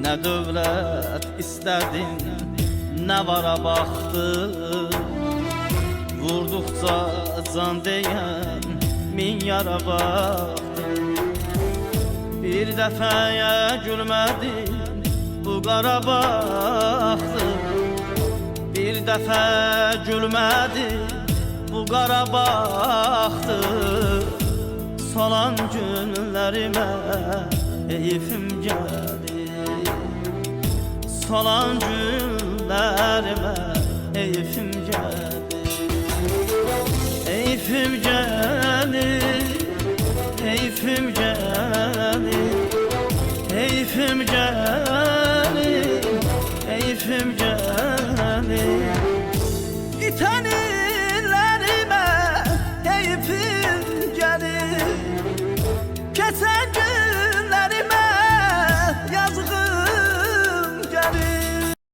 Ne dövlət istədin, nə vara baxdı. Vurduqca can deyən min yara baxdı. Bir dəfəyə gülmədin, bu qara baxdı. Bir dəfə gülmədin, bu qara baxdı. Solan günlərimə heyfim gəlir. Solan günlərimə heyfim gəlir. Heyfim gəlir, heyfim gəlir. Heyfim gəlir, heyfim gəlir. İtəni